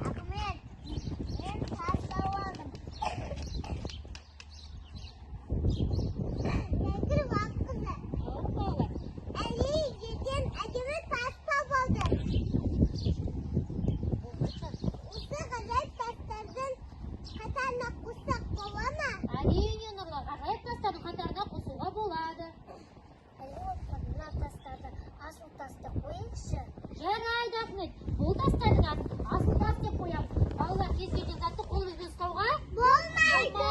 Ahmet, ben pasta aldım. Nedir bak kızım? Ali gidin acaba pasta aldım. Usta kadar pastadan katarına kussak bolama. Әрине нұрлан, ағайып тастардың қатарына қосуға болады. Мына тастарды асыл тасты қойыңызшы. Жарайды, Ахмет. Бұл тастардың атын асыл тас деп қоямыз. Балалар кез келген затты қолымызбен ұстауға Болмайды.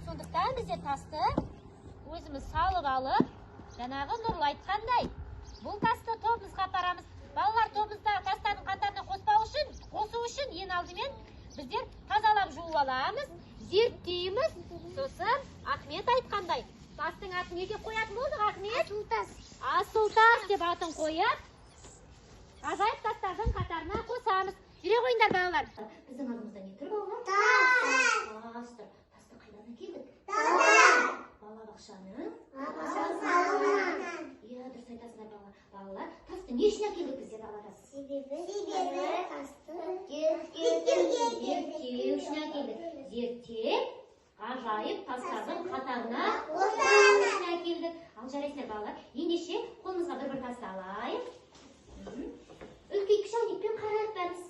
Сондықтан бізде тасты өзіміз салып алып, жаңағы Нұрлы айтқандай, бұл тасты тобымызға апарамыз. Балалар тобымыздағы тастардың қатарына қосу үшін ең алдымен біздер тазалап жуып аламыз, зерттейміз. Сосын Ахмет айтқандай, тастың атын не деп қоятын болдық, Ахмет? Асыл тас. Асыл тас деп атын қойып, ғажайып тастардың қатарына қосамыз. Жүре қойыңдар, балалар. Біздің алдымызда не тұр, балалар? Тас. Тас тұр. Тасты қайдан әкелдік? Балабақшаның Салынан. Иә, дұрыс айтасыңдар, балалар. Тасты не үшін әкелдік біздер, балалар? Себебі тасты Зерттеу үшін әкелдік. Зерттеп, ғажайып тастардың қатарына қосамыз. үшін әкелдік. Ал жарайсыңдар, балалар. Ендеше қолымызға бір тасты алайық. Үлкейткіш әйнекпен қарайық бәріміз.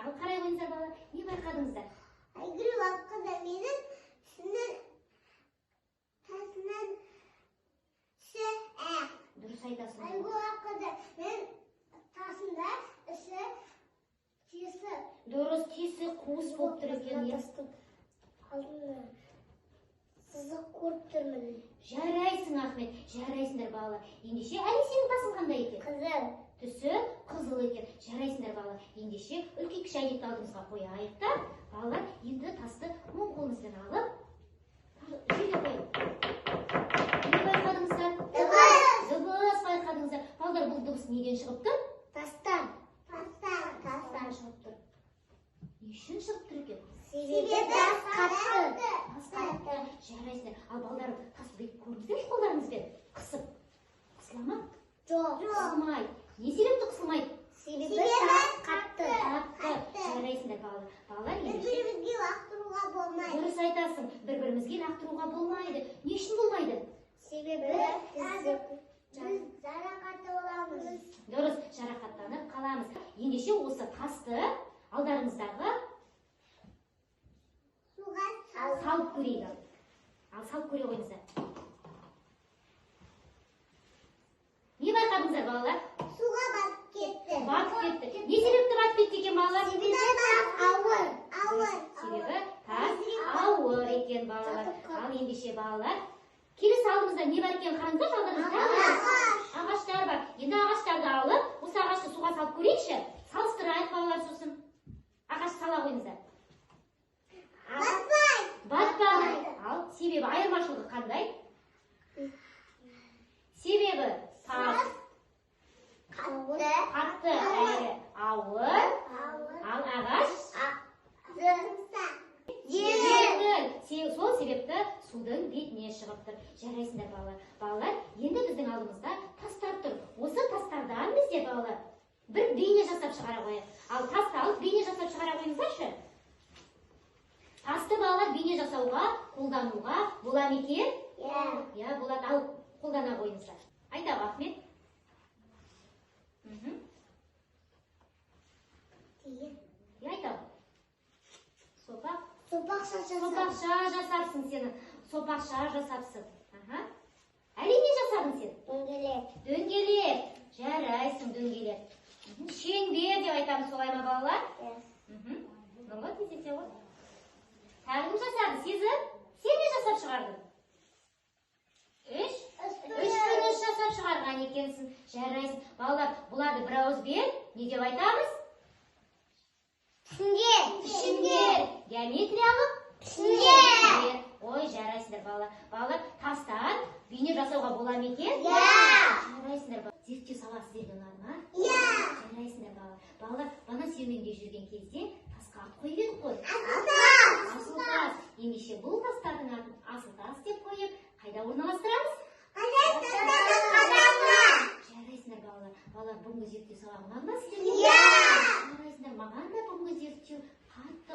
Ал қарай қойыңыздар, балалар. Не байқадыңыздар? Айгүл вақыда менің сінің тасынан Дұрыс айтасың. Айгүл вақыда мен тасында тесі. Дұрыс, тесі қуыс болып тұр екен. Сызық көріп тұрмын. Жарайсың, Ахмет, жарайсыңдар, балалар. Ендеше әлі сенің тасың қандай екен? Қызыл. Түсі қызыл екен. Жарайсыңдар, балалар. Ендеше үлкейткіш әйнекті алдымызға қояйық та, балалар, енді тасты оң қолымызбен алып, жерге қойып. Не байқадыңыздар? Дыбыс байқадыңыздар. Балалар, бұл дыбыс неден шығып тұр? Тастан. Тастан шығып тұр. Не үшін шығып тұр екен? Себебі қатты. Жарайсыңдар. Ал балалар, тасты бүйтіп көрдіңіздер ме қолдарыңызбен? Қысып. Қысыла ма? Жоқ. Қысылмайды. Не себепті қысылмайды? Себебі қатты. Жарайсыңдар, балалар. Балалар, Бір-бірімізге лақтыруға болмайды. дұрыс айтасың. Бір-бірімізге лақтыруға болмайды. Не үшін болмайды? Себебі біз жарақатты боламыз. Дұрыс, жарақаттанып қаламыз. Ендеше осы тасты алдарыңыздағы Суға салып көрейік. Ал салып көре қойыңыздар. Не байқадыңыздар, балалар? суға батып кетті. Батып кетті. Не себепті батып кетті екен, балалар? Себебі тас ауыр. Себебі тас ауыр екен, балалар. Ал ендеше, балалар, келесі алдымызда не бар екен қараңыздар, алдарыңызда? Ағаштар бар. Енді ағаштарды алып, осы ағашты суға салып көрейікші. Салыстырайық, балалар, сосын. Ағаш сала қойыңыздар. Батпайды. Ал себебі айырмашылығы қандай? Себебі тас қатты әрі ауыр, ал ағаш жеңіл. Сол себепті судың бетіне шығып тұр. Жарайсыңдар, балалар. Балалар, енді біздің алдымызда тастар тұр. Осы тастардан бізде, балалар, бір бейне жасап шығара қояйық. Ал тасты алып бейне жасап шығара қойыңыздаршы. Тасты, балалар, бейне жасауға, қолдануға бола ма екен? Иә, болады. Ал қолдана қойыңыздар. Айтағы, Ахмет. Айтағы. Сопақша жасапсың сені. Сопақша жасапсың. Әрине жасадың сен. Дөңгелек. Жарайсың, дөңгелек. Шеңбер деп айтамыз, солай ма, балалар? Нұрлы, тезекте ғой. Тағым жасады, сезім? Сен не жасап шығардың? Үш жасап шығарған екенсің. Жарайсың. Балалар, бұларды бір ауызбен не деп айтамыз? Пішіндер. Геометриялық? Пішіндер. Ой, жарайсыңдар, балалар. Балалар, тастан бейне жасауға бола ма екен? Жарайсыңдар, балалар. Зерттеу саласы сіздерге ұнады ма? Жарайсыңдар, балалар. Балалар, бана серуенде жүрген кезде тасқа ат қойып едік қой. Асыл тас. Ендеше бұл тастардың атын асыл тас деп қойып, қайда орналастырамыз? Жарайсыңдар, балалар. Балалар, бүгінгі зерттеу сабағы ұнады ма сіздерге? Жарайсыңдар, маған да бүгінгі зерттеу қатты